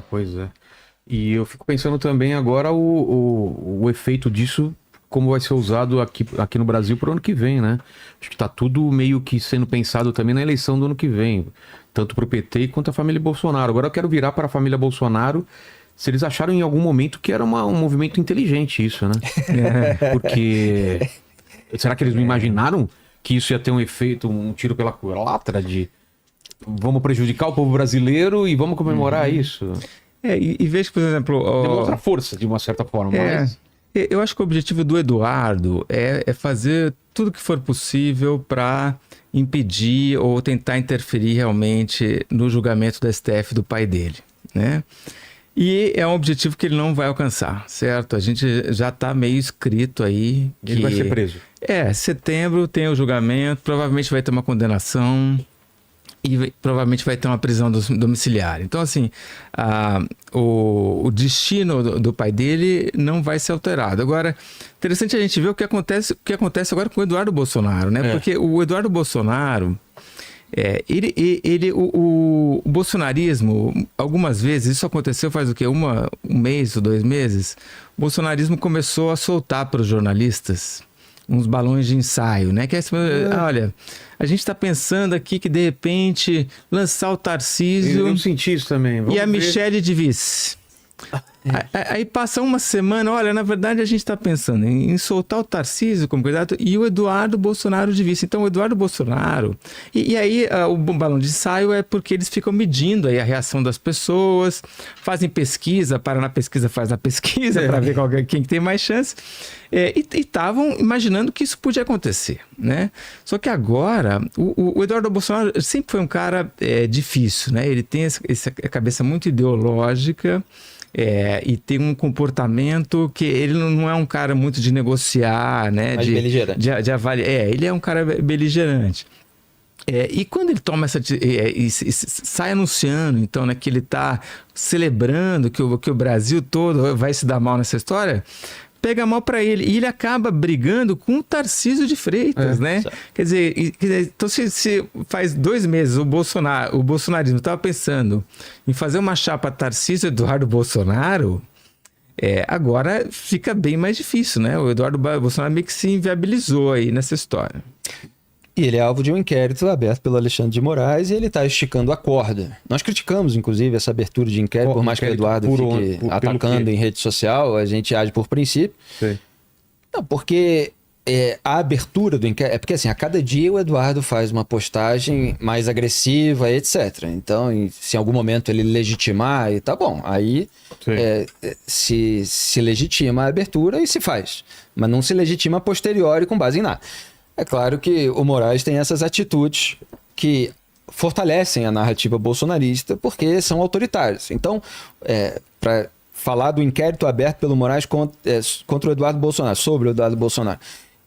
Pois é. E eu fico pensando também agora o efeito disso, como vai ser usado aqui no Brasil para o ano que vem, né? Acho que tá tudo meio que sendo pensado também na eleição do ano que vem, tanto para o PT quanto a família Bolsonaro. Agora eu quero virar para a família Bolsonaro se eles acharam em algum momento que era um movimento inteligente isso, né? Porque será que eles não imaginaram que isso ia ter um efeito, um tiro pela culatra de vamos prejudicar o povo brasileiro e vamos comemorar isso? E veja, por exemplo... Demonstra força, de uma certa forma, mas... Eu acho que o objetivo do Eduardo é fazer tudo que for possível para impedir ou tentar interferir realmente no julgamento do STF do pai dele, né? E é um objetivo que ele não vai alcançar, certo? A gente já está meio escrito aí que... Ele vai ser preso. Setembro tem o julgamento, provavelmente vai ter uma condenação e provavelmente vai ter uma prisão domiciliar. Então, assim, o destino do pai dele não vai ser alterado. Agora, interessante a gente ver o que acontece agora com o Eduardo Bolsonaro, né? Porque o Eduardo Bolsonaro... o bolsonarismo, algumas vezes, isso aconteceu faz o quê? Um mês ou 2 meses, o bolsonarismo começou a soltar para os jornalistas uns balões de ensaio, né? Que é assim, olha, a gente está pensando aqui que de repente lançar o Tarcísio eu senti isso também. e a Michele de vice. Aí passa uma semana, olha, na verdade a gente está pensando em soltar o Tarcísio como candidato e o Eduardo Bolsonaro de vice. Então o Eduardo Bolsonaro... E aí o balão de ensaio é porque eles ficam medindo aí a reação das pessoas, fazem pesquisa, para na pesquisa, faz a pesquisa para ver quem tem mais chance. E estavam imaginando que isso podia acontecer, né? Só que agora, o Eduardo Bolsonaro sempre foi um cara difícil, né? Ele tem essa cabeça muito ideológica, e tem um comportamento que ele não é um cara muito de negociar, né? Mais beligerante. De avaliar. Ele é um cara beligerante. E quando ele toma e sai anunciando, então, né, que ele está celebrando que o Brasil todo vai se dar mal nessa história, pega mal para ele. E ele acaba brigando com o Tarcísio de Freitas, né? Certo. Quer dizer, então se faz 2 meses o bolsonarismo estava pensando em fazer uma chapa Tarcísio Eduardo Bolsonaro, agora fica bem mais difícil, né? O Eduardo Bolsonaro meio que se inviabilizou aí nessa história. E ele é alvo de um inquérito aberto pelo Alexandre de Moraes e ele está esticando a corda. Nós criticamos, inclusive, essa abertura de inquérito, por mais que o Eduardo fique atacando em rede social, a gente age por princípio. Sim. Não, porque a abertura do inquérito... É porque, assim, a cada dia o Eduardo faz uma postagem mais agressiva, etc. Então, se em algum momento ele legitimar, tá bom. Aí se legitima a abertura e se faz. Mas não se legitima a posteriori com base em nada. É claro que o Moraes tem essas atitudes que fortalecem a narrativa bolsonarista porque são autoritárias. Então, para falar do inquérito aberto pelo Moraes contra o Eduardo Bolsonaro, sobre o Eduardo Bolsonaro,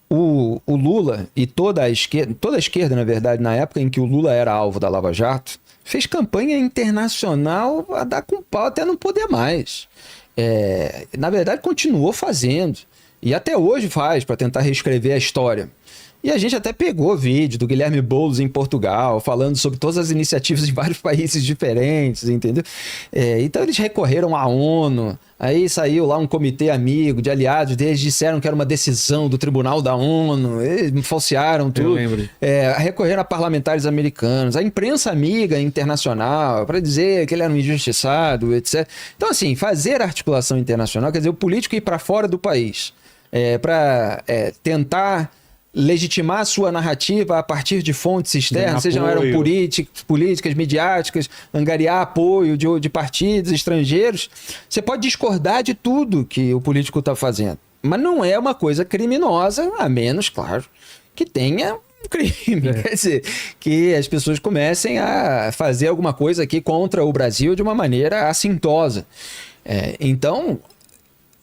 o Lula e toda a esquerda, na verdade, na época em que o Lula era alvo da Lava Jato, fez campanha internacional a dar com pau até não poder mais. Na verdade, continuou fazendo. E até hoje faz, para tentar reescrever a história. E a gente até pegou vídeo do Guilherme Boulos em Portugal, falando sobre todas as iniciativas em vários países diferentes, entendeu? Então eles recorreram à ONU, aí saiu lá um comitê amigo de aliados, eles disseram que era uma decisão do Tribunal da ONU, eles falsearam tudo. Eu lembro. Recorreram a parlamentares americanos, a imprensa amiga internacional, para dizer que ele era um injustiçado, etc. Então, assim, fazer articulação internacional, quer dizer, o político ir para fora do país, para tentar legitimar a sua narrativa a partir de fontes externas, sejam eram políticas, midiáticas, angariar apoio de partidos estrangeiros. Você pode discordar de tudo que o político está fazendo, mas não é uma coisa criminosa, a menos, claro, que tenha um crime. Quer dizer, que as pessoas comecem a fazer alguma coisa aqui contra o Brasil de uma maneira assintosa. Então...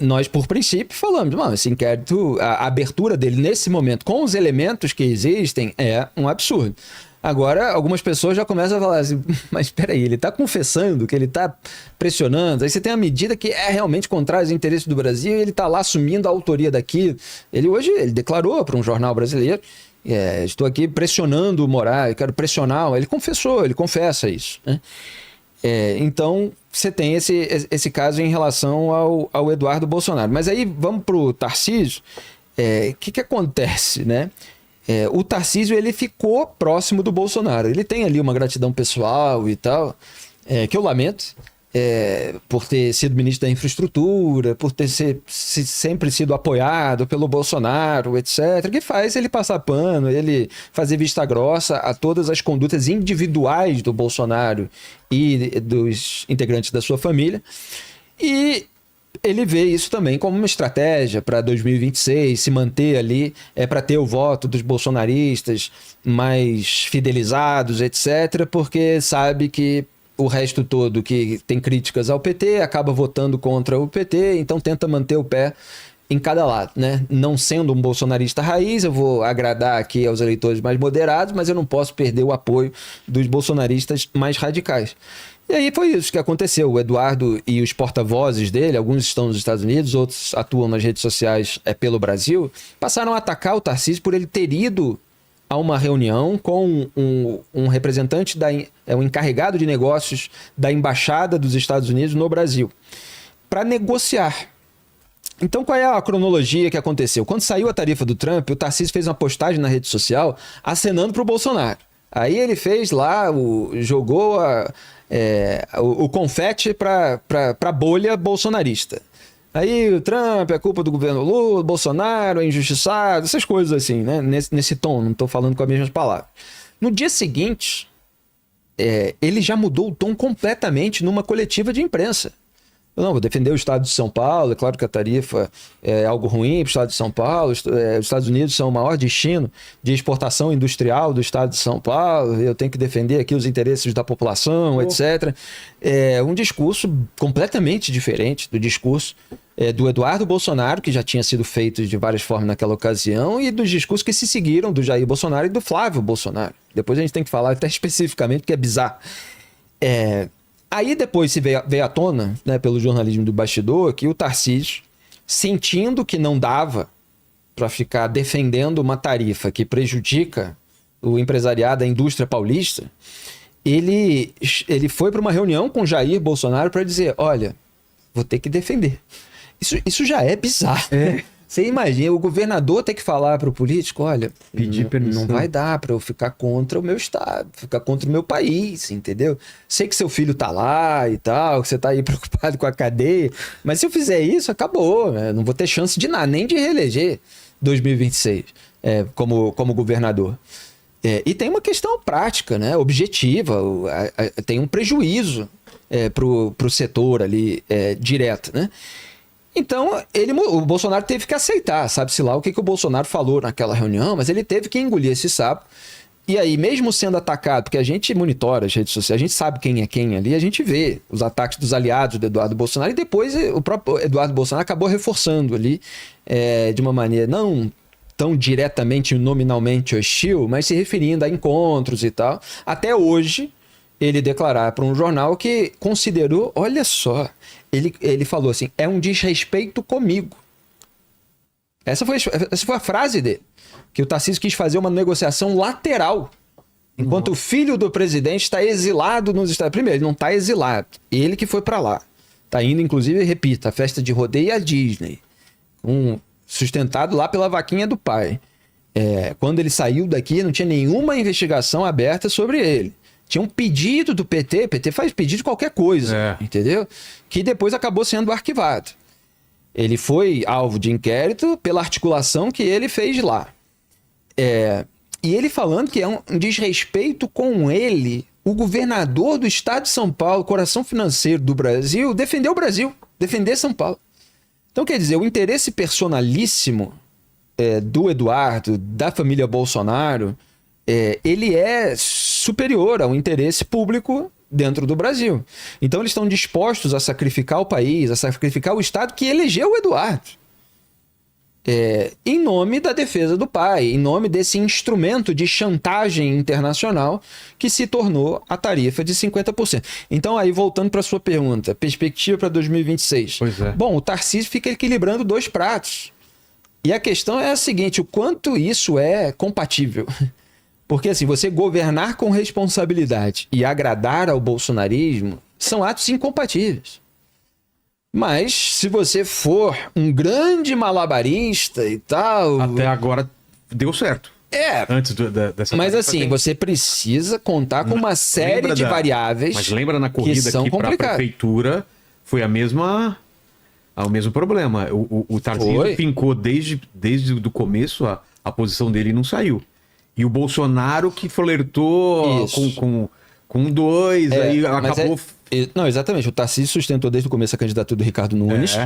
Nós, por princípio, falamos, esse inquérito, a abertura dele nesse momento, com os elementos que existem, é um absurdo. Agora, algumas pessoas já começam a falar assim, mas espera aí, ele está confessando que ele está pressionando, aí você tem a medida que é realmente contrária aos interesses do Brasil e ele está lá assumindo a autoria daquilo. Ele declarou para um jornal brasileiro, estou aqui pressionando o Moraes, quero pressionar, ele confessa isso, né? Então, você tem esse caso em relação ao Eduardo Bolsonaro. Mas aí, vamos para o Tarcísio. O que acontece, né? O Tarcísio, ele ficou próximo do Bolsonaro. Ele tem ali uma gratidão pessoal e tal, que eu lamento, por ter sido ministro da infraestrutura, por ter sempre sido apoiado pelo Bolsonaro, etc., que faz ele passar pano, ele fazer vista grossa a todas as condutas individuais do Bolsonaro e dos integrantes da sua família. E ele vê isso também como uma estratégia para 2026, se manter ali, para ter o voto dos bolsonaristas mais fidelizados, etc., porque sabe que o resto todo que tem críticas ao PT acaba votando contra o PT, então tenta manter o pé em cada lado, né? Não sendo um bolsonarista raiz, eu vou agradar aqui aos eleitores mais moderados, mas eu não posso perder o apoio dos bolsonaristas mais radicais. E aí foi isso que aconteceu. O Eduardo e os porta-vozes dele, alguns estão nos Estados Unidos, outros atuam nas redes sociais pelo Brasil, passaram a atacar o Tarcísio por ele ter ido a uma reunião com um representante, um encarregado de negócios da Embaixada dos Estados Unidos no Brasil, para negociar. Então, qual é a cronologia que aconteceu? Quando saiu a tarifa do Trump, o Tarcísio fez uma postagem na rede social acenando para o Bolsonaro. Aí ele fez lá, jogou o confete para a bolha bolsonarista. Aí o Trump é culpa do governo Lula, Bolsonaro é injustiçado, essas coisas assim, né? Nesse tom, não estou falando com as mesmas palavras. No dia seguinte, ele já mudou o tom completamente numa coletiva de imprensa. Não, vou defender o Estado de São Paulo, é claro que a tarifa é algo ruim para o Estado de São Paulo, os Estados Unidos são o maior destino de exportação industrial do Estado de São Paulo, eu tenho que defender aqui os interesses da população, etc. É um discurso completamente diferente do discurso do Eduardo Bolsonaro, que já tinha sido feito de várias formas naquela ocasião, e dos discursos que se seguiram do Jair Bolsonaro e do Flávio Bolsonaro. Depois a gente tem que falar até especificamente, porque é bizarro. Aí depois se veio à tona, né, pelo jornalismo do bastidor, que o Tarcísio, sentindo que não dava para ficar defendendo uma tarifa que prejudica o empresariado, a indústria paulista, ele foi para uma reunião com Jair Bolsonaro para dizer, olha, vou ter que defender. Isso já é bizarro. Você imagina, o governador ter que falar para o político, olha, pedir permissão. Não vai dar para eu ficar contra o meu estado, ficar contra o meu país, entendeu? Sei que seu filho tá lá e tal, que você tá aí preocupado com a cadeia, mas se eu fizer isso, acabou, né? Não vou ter chance de nada, nem de reeleger 2026 como governador. E tem uma questão prática, né? Objetiva, tem um prejuízo pro setor ali direto, né? Então, o Bolsonaro teve que aceitar, sabe-se lá o que o Bolsonaro falou naquela reunião, mas ele teve que engolir esse sapo. E aí, mesmo sendo atacado, porque a gente monitora as redes sociais, a gente sabe quem é quem ali, a gente vê os ataques dos aliados do Eduardo Bolsonaro, e depois o próprio Eduardo Bolsonaro acabou reforçando ali, de uma maneira não tão diretamente, nominalmente hostil, mas se referindo a encontros e tal. Até hoje, ele declarar para um jornal que considerou, olha só, ele falou assim, é um desrespeito comigo. Essa foi a frase dele, que o Tarcísio quis fazer uma negociação lateral, enquanto o filho do presidente está exilado nos Estados Unidos. Primeiro, ele não está exilado, ele que foi para lá. Está indo, inclusive, repito, a festa de rodeio e a Disney, sustentado lá pela vaquinha do pai. Quando ele saiu daqui, não tinha nenhuma investigação aberta sobre ele. Tinha um pedido do PT, o PT faz pedido de qualquer coisa, entendeu? Que depois acabou sendo arquivado. Ele foi alvo de inquérito pela articulação que ele fez lá. E ele falando que é um desrespeito com ele, o governador do estado de São Paulo, coração financeiro do Brasil, defendeu o Brasil, defender São Paulo. Então, quer dizer, o interesse personalíssimo do Eduardo, da família Bolsonaro, ele é superior ao interesse público dentro do Brasil. Então eles estão dispostos a sacrificar o país, a sacrificar o Estado que elegeu o Eduardo. Em nome da defesa do pai, em nome desse instrumento de chantagem internacional que se tornou a tarifa de 50%. Então aí, voltando para a sua pergunta, perspectiva para 2026. Pois é. Bom, o Tarcísio fica equilibrando dois pratos. E a questão é a seguinte, o quanto isso é compatível? Porque assim, você governar com responsabilidade e agradar ao bolsonarismo São atos incompatíveis. Mas, se você for um grande malabarista e tal... Até agora deu certo. Antes dessa... Mas assim, você precisa contar com uma série de variáveis. Mas lembra na corrida que para a prefeitura foi o mesmo problema. O Tarcísio pincou desde o começo, a posição dele não saiu. E o Bolsonaro que flertou com dois, aí acabou... Não, exatamente. O Tarcísio sustentou desde o começo a candidatura do Ricardo Nunes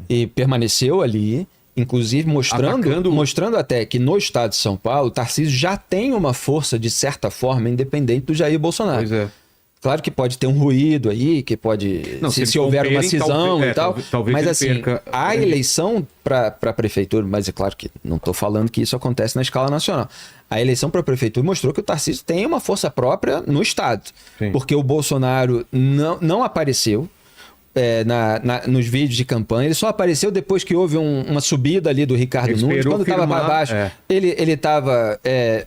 e permaneceu ali, inclusive mostrando até que no estado de São Paulo, o Tarcísio já tem uma força, de certa forma, independente do Jair Bolsonaro. Pois é. Claro que pode ter um ruído aí, que pode... Não, se houver uma cisão e tal. Talvez mas assim, perca... a eleição para a prefeitura, mas é claro que não estou falando que isso acontece na escala nacional. A eleição para a prefeitura mostrou que o Tarcísio tem uma força própria no estado. Sim. Porque o Bolsonaro não apareceu nos vídeos de campanha. Ele só apareceu depois que houve uma subida ali do Ricardo Nunes. Quando estava para baixo, ele estava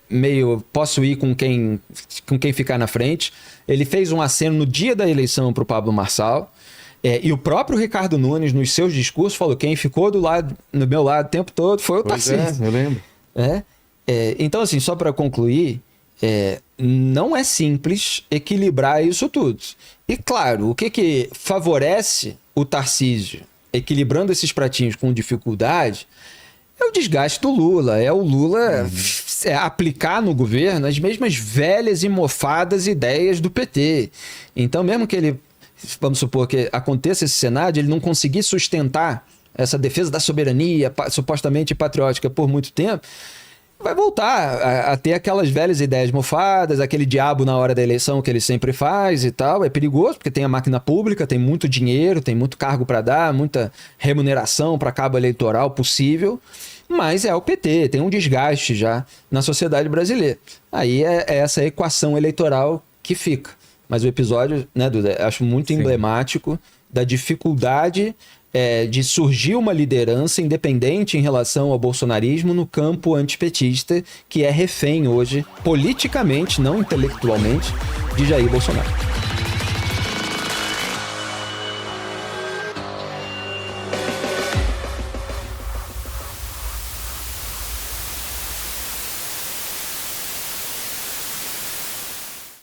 meio... Posso ir com quem ficar na frente. Ele fez um aceno no dia da eleição para o Pablo Marçal. E o próprio Ricardo Nunes, nos seus discursos, falou: quem ficou do meu lado o tempo todo foi o Tarcísio. Eu lembro. Então, assim, só para concluir, não é simples equilibrar isso tudo. E, claro, o que favorece o Tarcísio equilibrando esses pratinhos com dificuldade é o desgaste do Lula. É o Lula aplicar no governo as mesmas velhas e mofadas ideias do PT. Então, mesmo que ele, vamos supor que aconteça esse cenário, ele não conseguir sustentar essa defesa da soberania supostamente patriótica por muito tempo, vai voltar a ter aquelas velhas ideias mofadas, aquele diabo na hora da eleição que ele sempre faz e tal. É perigoso, porque tem a máquina pública, tem muito dinheiro, tem muito cargo para dar, muita remuneração para cabo eleitoral possível, mas é o PT, tem um desgaste já na sociedade brasileira. Aí é essa equação eleitoral que fica. Mas o episódio, né, Duda, acho muito emblemático da dificuldade de surgir uma liderança independente em relação ao bolsonarismo no campo antipetista, que é refém hoje, politicamente, não intelectualmente, de Jair Bolsonaro.